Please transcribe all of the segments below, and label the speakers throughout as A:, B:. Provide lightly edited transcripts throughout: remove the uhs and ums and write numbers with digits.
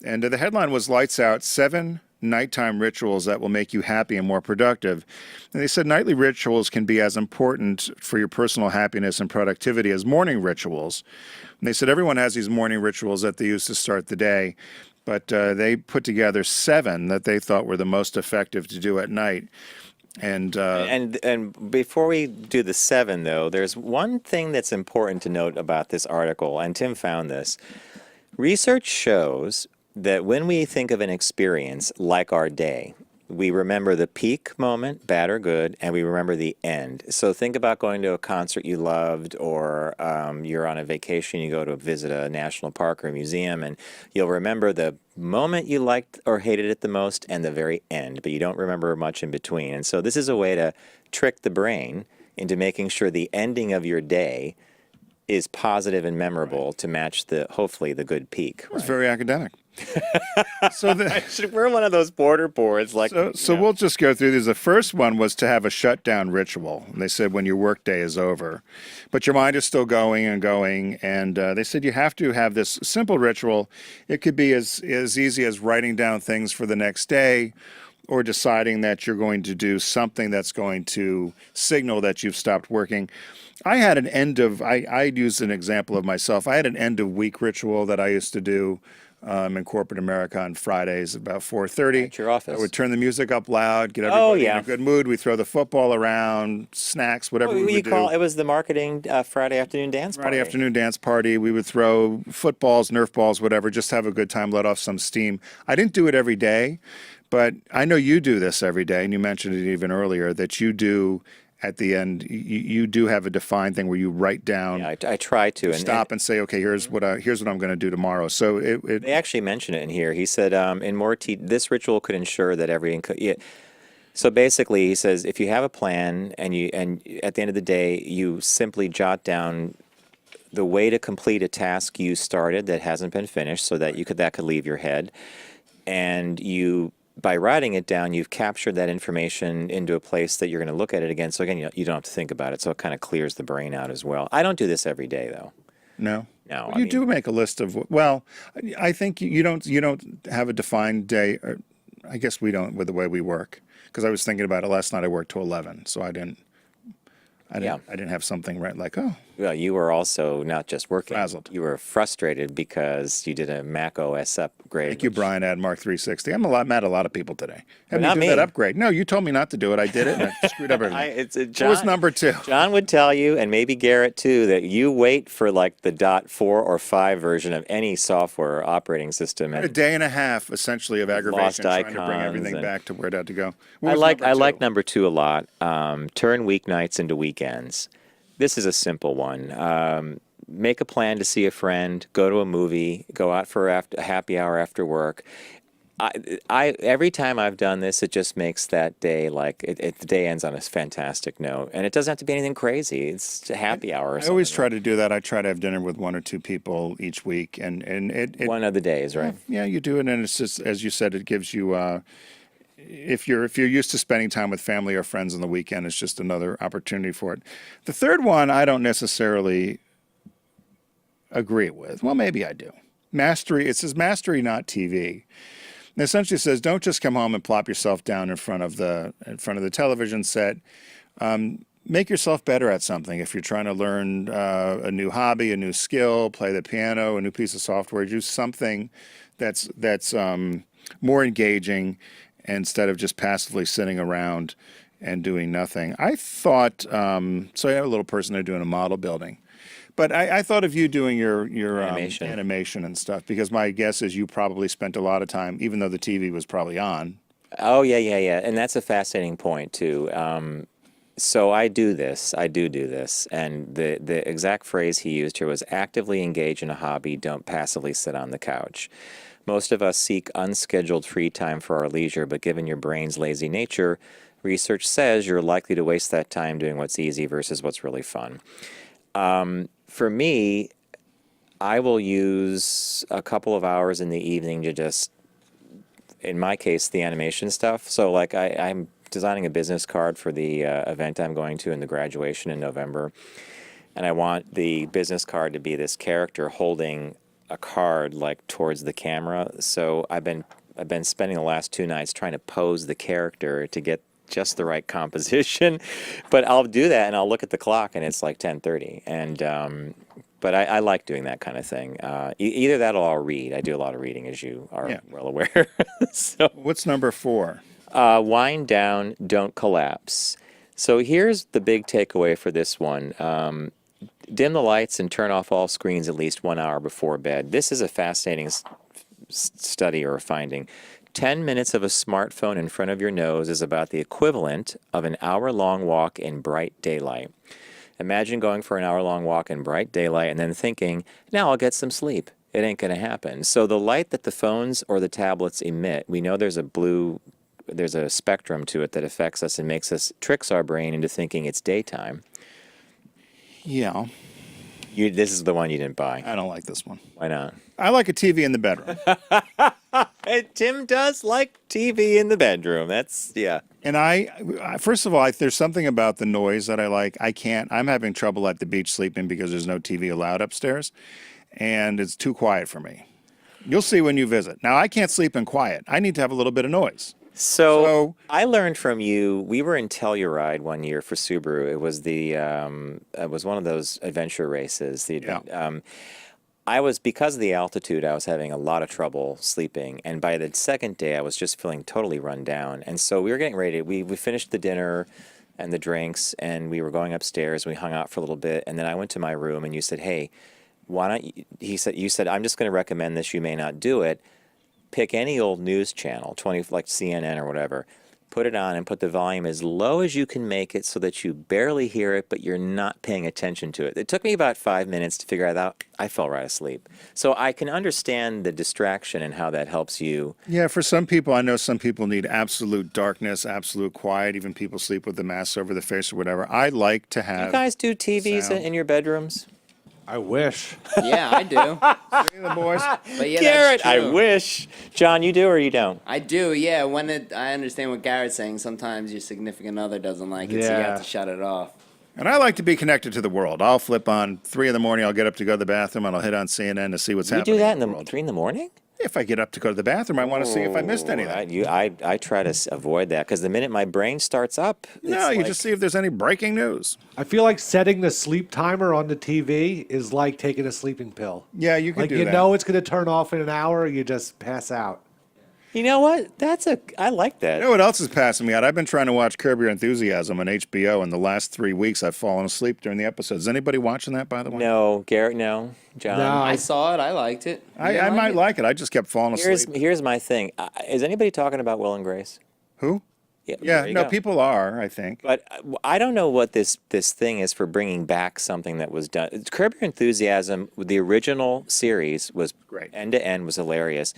A: And the headline was Lights Out, 7 Nighttime Rituals That Will Make You Happy and More Productive. And they said nightly rituals can be as important for your personal happiness and productivity as morning rituals. And they said everyone has these morning rituals that they use to start the day, but they put together 7 that they thought were the most effective to do at night.
B: And before we do the 7, though, there's one thing that's important to note about this article, and Tim found this. Research shows that when we think of an experience like our day, we remember the peak moment, bad or good, and we remember the end. So think about going to a concert you loved, or you're on a vacation, you go to visit a national park or a museum, and you'll remember the moment you liked or hated it the most and the very end, but you don't remember much in between. And so this is a way to trick the brain into making sure the ending of your day is positive and memorable to match hopefully the good peak.
A: It's very academic.
B: We're one of those border boards.
A: So we'll just go through these. The first one was to have a shutdown ritual. And they said when your workday is over, but your mind is still going and going. And they said you have to have this simple ritual. It could be as easy as writing down things for the next day, or deciding that you're going to do something that's going to signal that you've stopped working. I had an I'd use an example of myself. I had an end of week ritual that I used to do in corporate America on Fridays about 4:30.
B: At your office.
A: I would turn the music up loud, get everybody in a good mood. We throw the football around, snacks, whatever we would do.
B: It was the marketing Friday afternoon dance party.
A: Friday afternoon dance party. We would throw footballs, Nerf balls, whatever, just have a good time, let off some steam. I didn't do it every day, but I know you do this every day, and you mentioned it even earlier, that you do at the end, you do have a defined thing where you write down.
B: Yeah, I try to
A: stop and say, okay, here's what I'm going to do tomorrow. So
B: they actually mention it in here. He said, this ritual could ensure that So basically, he says, if you have a plan and at the end of the day, you simply jot down the way to complete a task you started that hasn't been finished, so that that could leave your head, and by writing it down, you've captured that information into a place that you're going to look at it again. So again, you don't have to think about it. So it kind of clears the brain out as well. I don't do this every day, though.
A: No.
B: No.
A: You do make a list of. Well, I think you don't have a defined day. Or I guess we don't with the way we work. Because I was thinking about it last night. I worked till 11, so I didn't have something like, oh.
B: Well, you were also not just working.
A: Frazzled.
B: You were frustrated because you did a Mac OS upgrade.
A: Thank you, Brian, at Mark 360. I'm mad at a lot of people today.
B: Not
A: me do
B: me.
A: that upgrade. No, you told me not to do it. I did it, and I screwed up everything. What was number 2?
B: John would tell you, and maybe Garrett too, that you wait for like the .4 or 5 version of any software operating system. And
A: a day and a half, essentially, of aggravation trying to bring everything back to where it had to go.
B: I like number 2 a lot. Turn weeknights into weekends. This is a simple one. Make a plan to see a friend, go to a movie, go out for a happy hour after work. Every time I've done this, it just makes that day the day ends on a fantastic note, and it doesn't have to be anything crazy. It's a happy hour.
A: I always try to do that. I try to have dinner with 1 or 2 people each week, and it
B: one of the days, right?
A: Yeah, you do it, and it's just as you said, it gives you. If you're used to spending time with family or friends on the weekend, it's just another opportunity for it. The third one, I don't necessarily agree with. Well, maybe I do. Mastery. It says mastery, not TV. And essentially says don't just come home and plop yourself down in front of the television set. Make yourself better at something. If you're trying to learn a new hobby, a new skill, play the piano, a new piece of software, do something that's more engaging instead of just passively sitting around and doing nothing. I thought so. I have a little person there doing a model building. But I thought of you doing your animation and stuff, because my guess is you probably spent a lot of time, even though the TV was probably on.
B: Oh, yeah. And that's a fascinating point, too. So I do this. I do this. And the exact phrase he used here was actively engage in a hobby, don't passively sit on the couch. Most of us seek unscheduled free time for our leisure, but given your brain's lazy nature, research says you're likely to waste that time doing what's easy versus what's really fun. For me, I will use a couple of hours in the evening to just, in my case, the animation stuff. So like I'm designing a business card for the event I'm going to in the graduation in November. And I want the business card to be this character holding a card like towards the camera. So I've been spending the last 2 nights trying to pose the character to get just the right composition. But I'll do that and I'll look at the clock and it's like 10:30. And but I like doing that kind of thing. Either that or I'll read. I do a lot of reading, as you are well aware. So
A: What's number 4?
B: wind down, don't collapse. So here's the big takeaway for this one. Dim the lights and turn off all screens at least 1 hour before bed. This is a fascinating study or finding. 10 minutes of a smartphone in front of your nose is about the equivalent of an hour-long walk in bright daylight. Imagine going for an hour-long walk in bright daylight and then thinking, now I'll get some sleep. It ain't going to happen. So the light that the phones or the tablets emit, we know there's a spectrum to it that affects us and tricks our brain into thinking it's daytime.
A: Yeah.
B: This is the one you didn't buy.
A: I don't like this one.
B: Why not?
A: I like a TV in the bedroom.
B: Tim does like TV in the bedroom. Yeah.
A: And first of all, there's something about the noise that I like. I'm having trouble at the beach sleeping because there's no TV allowed upstairs, and it's too quiet for me. You'll see when you visit. Now, I can't sleep in quiet. I need to have a little bit of noise.
B: So I learned from you. We were in Telluride one year for Subaru. It was it was one of those adventure races. Because of the altitude, I was having a lot of trouble sleeping. And by the second day, I was just feeling totally run down. And so we were getting ready. We finished the dinner and the drinks, and we were going upstairs. We hung out for a little bit. And then I went to my room, and you said, hey, why don't you, you said, I'm just going to recommend this. You may not do it. Pick any old news channel, like CNN or whatever. Put it on and put the volume as low as you can make it so that you barely hear it, but you're not paying attention to it. It took me about 5 minutes to figure it out. I fell right asleep. So I can understand the distraction and how that helps you.
A: Yeah, for some people, I know some people need absolute darkness, absolute quiet. Even people sleep with the mask over the face or whatever. I like to have.
B: You guys do TVs in your bedrooms?
C: I wish.
D: Yeah, I do.
A: See the boys?
D: But yeah,
B: Garrett,
D: that's true.
B: I wish. John, you do or you don't?
D: I do, yeah. I understand what Garrett's saying. Sometimes your significant other doesn't like it, so you have to shut it off.
A: And I like to be connected to the world. I'll flip on 3 in the morning. I'll get up to go to the bathroom, and I'll hit on CNN to see what's
B: You
A: happening.
B: do that
A: in the
B: in
A: world.
B: 3 in the morning?
A: If I get up to go to the bathroom, I want to see if I missed anything.
B: I try to avoid that because the minute my brain starts up,
A: No, you just see if there's any breaking news.
C: I feel like setting the sleep timer on the TV is like taking a sleeping pill.
A: Yeah, you can
C: Like
A: do
C: you
A: that.
C: know it's going to turn off in an hour, you just pass out.
B: You know what? I like that.
A: You know what else is passing me out? I've been trying to watch Curb Your Enthusiasm on HBO, and the last 3 weeks I've fallen asleep during the episodes. Is anybody watching that, by the way?
B: No, Garrett, no. John.
C: No.
D: I saw it. I liked it.
A: I might like it. I just kept falling asleep.
B: Here's my thing. Is anybody talking about Will and Grace?
A: Who?
B: Yeah,
A: Yeah,
B: there you
A: no,
B: go.
A: people are, I think.
B: But I don't know what this thing is for bringing back something that was done. Curb Your Enthusiasm, the original series was
A: Great.
B: End to end was hilarious.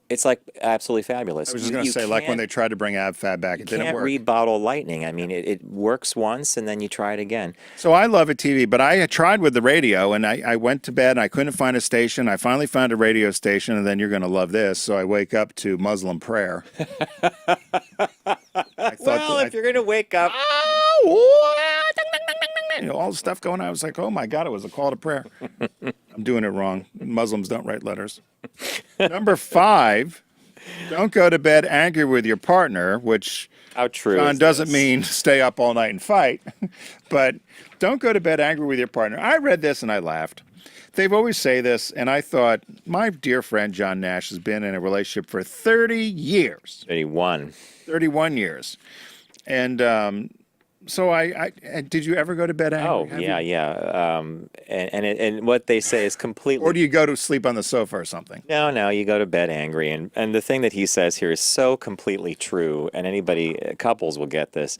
B: It's like absolutely fabulous.
A: I was just going to say, like when they tried to bring AbFab back, it didn't
B: can't
A: work.
B: rebottle lightning. I mean, it works once and then you try it again.
A: So I love a TV, but I had tried with the radio, and I went to bed, and I couldn't find a station. I finally found a radio station, and then you're going to love this. So I wake up to Muslim prayer.
B: If you're going to wake up.
A: All the stuff going on. I was like, oh my God, it was a call to prayer. I'm doing it wrong. Muslims don't write letters. Number 5, don't go to bed angry with your partner, which
B: How true
A: John
B: is
A: doesn't
B: this?
A: mean stay up all night and fight, but don't go to bed angry with your partner. I read this and I laughed. They've always say this, and I thought, my dear friend John Nash has been in a relationship for 30 years.
B: 31.
A: 31 years. And so I did you ever go to bed angry?
B: Oh,
A: Have
B: yeah,
A: you?
B: yeah. And what they say is completely.
A: Or do you go to sleep on the sofa or something?
B: No, you go to bed angry. And the thing that he says here is so completely true, and couples will get this.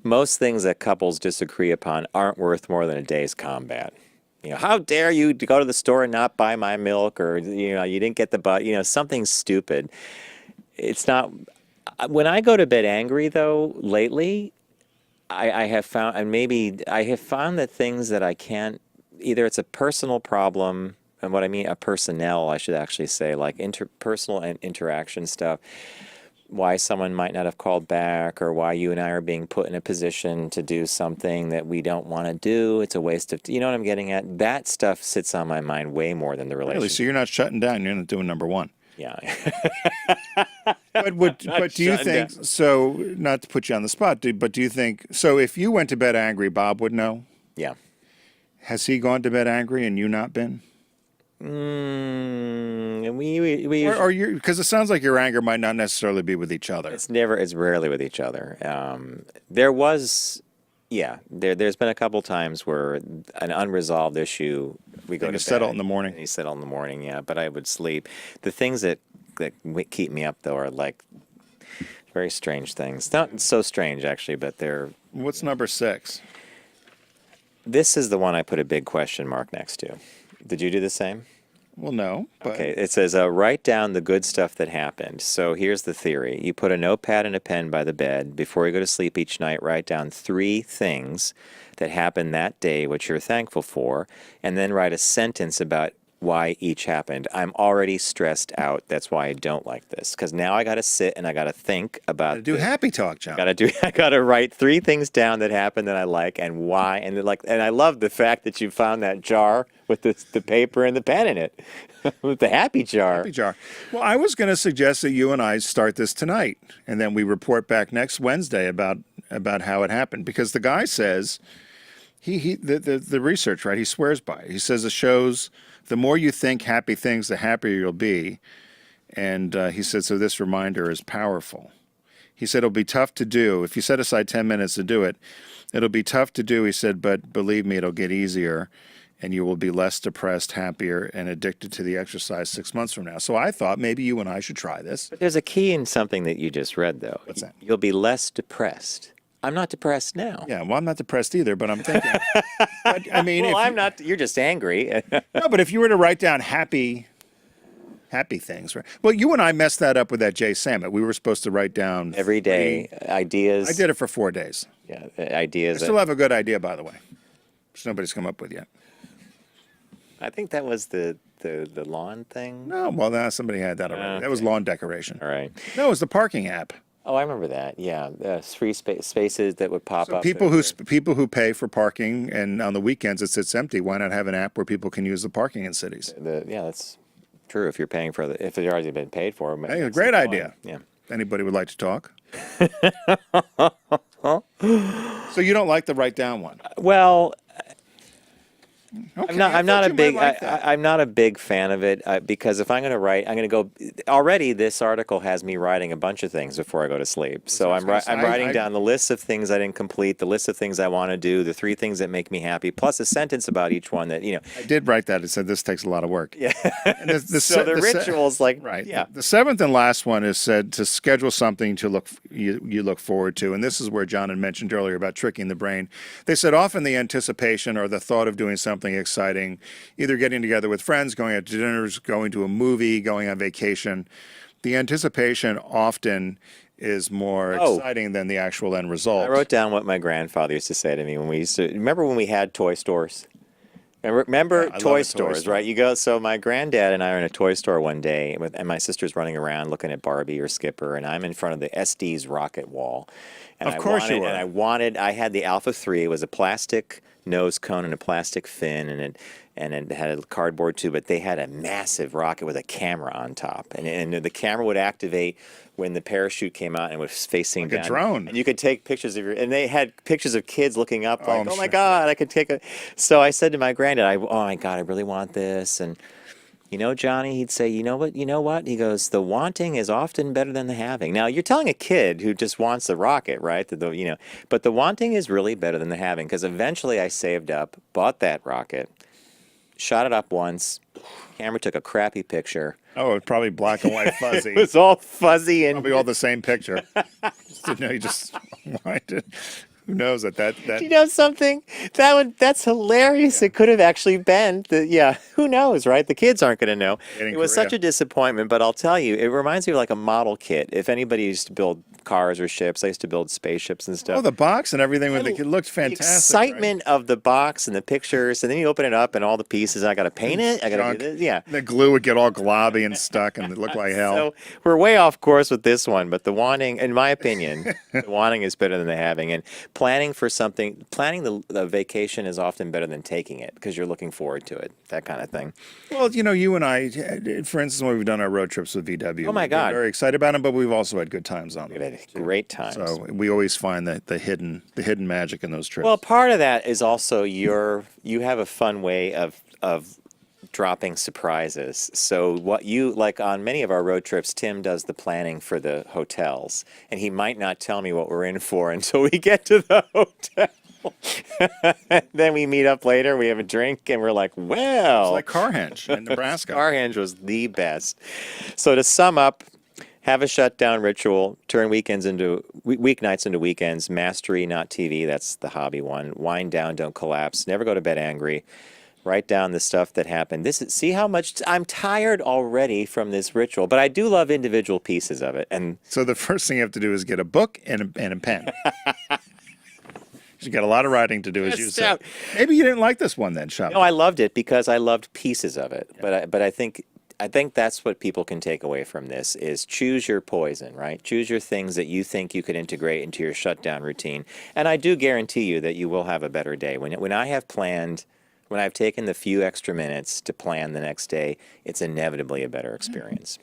B: Most things that couples disagree upon aren't worth more than a day's combat. You know, how dare you to go to the store and not buy my milk, or, you know, you didn't get the something stupid. It's not. When I go to bed angry, though, lately, I have found, that things that I can't, either it's a personal problem, and what I mean, a personnel, I should actually say, like interpersonal and interaction stuff. why someone might not have called back, or why you and I are being put in a position to do something that we don't want to do. It's a waste of, you know what I'm getting at? That stuff sits on my mind way more than the
A: Really?
B: relationship.
A: So you're not shutting down. You're not doing number one.
B: Yeah.
A: But do you
B: shutting
A: think so? Not to put you on the spot, but do you think so? If you went to bed angry, Bob would know.
B: Yeah.
A: Has he gone to bed angry and you not been?
B: We
A: Or you, because it sounds like your anger might not necessarily be with each other.
B: it's rarely with each other. There was, there's been a couple times where an unresolved issue, we go
A: And
B: to
A: you settle
B: bed,
A: in the morning.
B: and you settle in the morning, yeah, but I would sleep. The things that keep me up, though, are like very strange things. Not so strange, actually, but they're,
A: What's number 6?
B: this is the one I put a big question mark next to. Did you do the same?
A: Well, no. But
B: Okay, it says write down the good stuff that happened. So here's the theory. You put a notepad and a pen by the bed. Before you go to sleep each night, write down 3 things that happened that day which you're thankful for, and then write a sentence about why each happened. I'm already stressed out. That's why I don't like this. Because now I got to sit and I got to think about
A: do happy talk, John.
B: I gotta write 3 things down that happened that I like and why, and and I love the fact that you found that jar with the paper and the pen in it, with the happy jar.
A: Happy jar. Well, I was going to suggest that you and I start this tonight, and then we report back next Wednesday about how it happened. Because the guy says the research, right? He swears by it. He says it shows the more you think happy things, the happier you'll be. And he said, so this reminder is powerful. He said it'll be tough to do. If you set aside 10 minutes to do it, it'll be tough to do, he said, but believe me, it'll get easier, and you will be less depressed, happier, and addicted to the exercise 6 months from now. So I thought maybe you and I should try this.
B: But there's a key in something that you just read, though.
A: What's that?
B: You'll be less depressed. I'm not depressed now.
A: Yeah, well, I'm not depressed either, but I'm thinking. But, I mean,
B: Well,
A: if
B: I'm not. You're just angry.
A: no, but if you were to write down happy things, right? Well, you and I messed that up with that Jay Sammet. We were supposed to write down
B: Every day, ideas.
A: I did it for 4 days.
B: Yeah,
A: I
B: ideas.
A: still have a good idea, by the way, which nobody's come up with yet.
B: I think that was the lawn thing.
A: No, well, now somebody had that already. That was lawn decoration.
B: All right.
A: No, it was the parking app.
B: Oh, I remember that. Yeah, free spaces that would pop
A: So
B: up.
A: people who pay for parking and on the weekends it sits empty. Why not have an app where people can use the parking in cities?
B: Yeah, that's true. If you're paying for if it's already been paid for.
A: Hey, a great idea.
B: Yeah.
A: Anybody would like to talk? So you don't like the write down one?
B: Well,
A: Okay,
B: I'm not
A: I thought
B: a
A: you
B: big
A: might like that.
B: I'm not a big fan of it because if I'm going to write, I'm going to go. Already, this article has me writing a bunch of things before I go to sleep. So I'm writing down the list of things I didn't complete, the list of things I want to do, the 3 things that make me happy, plus a sentence about each one that
A: I did write that. It said this takes a lot of work.
B: Yeah.
A: And
B: So the rituals, like,
A: right.
B: yeah.
A: The 7th and last one is said to schedule something to you look forward to, and this is where John had mentioned earlier about tricking the brain. They said often the anticipation or the thought of doing something exciting, either getting together with friends, going out to dinners, going to a movie, going on vacation, the anticipation often is more exciting than the actual end result.
B: I wrote down what my grandfather used to say to me when we used to remember when we had toy stores. Remember
A: I love a
B: toy
A: toy
B: stores,
A: store.
B: right? You go. So my granddad and I are in a toy store one day, and my sister's running around looking at Barbie or Skipper, and I'm in front of the SD's rocket wall. And
A: Of course you were.
B: And I had the Alpha 3. It was a plastic nose cone and a plastic fin, and it had a cardboard tube, but they had a massive rocket with a camera on top, and the camera would activate when the parachute came out and was facing
A: Like a
B: down.
A: drone.
B: And you could take pictures of and they had pictures of kids looking up like,
A: I'm
B: oh my
A: sure.
B: God, I could take a. So I said to my granddad, oh my God, I really want this. And you know, Johnny, he'd say, you know what? He goes, the wanting is often better than the having. Now you're telling a kid who just wants the rocket, right? But the wanting is really better than the having, because eventually I saved up, bought that rocket, shot it up once, camera took a crappy picture.
A: Oh, it's probably black and white fuzzy.
B: It was all fuzzy and
A: Probably all the same picture. You just wanted. Who knows that
B: you know something? That's hilarious. It could have actually been who knows, right? The kids aren't going to know.
A: In
B: It was
A: Korea.
B: such a disappointment, but I'll tell you, it reminds me of like a model kit. If anybody used to build cars or ships. I used to build spaceships and stuff.
A: Oh, the box and everything with it looked fantastic.
B: The excitement of the box and the pictures, and then you open it up and all the pieces. I got to paint it. I got to do this. Yeah.
A: The glue would get all globby and stuck, and it looked like hell.
B: So we're way off course with this one, but the wanting, in my opinion, the wanting is better than the having. And planning for something, planning the vacation is often better than taking it because you're looking forward to it, that kind of thing.
A: Well, you and I, for instance, when we've done our road trips with VW,
B: Oh my
A: we've been
B: God.
A: very excited about them, but we've also had good times on them.
B: We've had great times.
A: So we always find the hidden magic in those trips.
B: Well, part of that is also you have a fun way of dropping surprises. So what you like on many of our road trips, Tim does the planning for the hotels, and he might not tell me what we're in for until we get to the hotel. Then we meet up later, we have a drink, and we're like, well,
A: it's like Carhenge in Nebraska.
B: Carhenge was the best. So to sum up, have a shutdown ritual, turn weeknights into weekends, mastery, not TV, that's the hobby one. Wind down, don't collapse, never go to bed angry. Write down the stuff that happened. See how much I'm tired already from this ritual, but I do love individual pieces of it. And
A: So the first thing you have to do is get a book and a pen. You got a lot of writing to do, as you
B: Yes,
A: said.
B: yeah.
A: Maybe you didn't like this one then, Shop.
B: no, I loved it because I loved pieces of it. But I think that's what people can take away from this is choose your poison, right? Choose your things that you think you could integrate into your shutdown routine. And I do guarantee you that you will have a better day. When I've taken the few extra minutes to plan the next day, it's inevitably a better experience.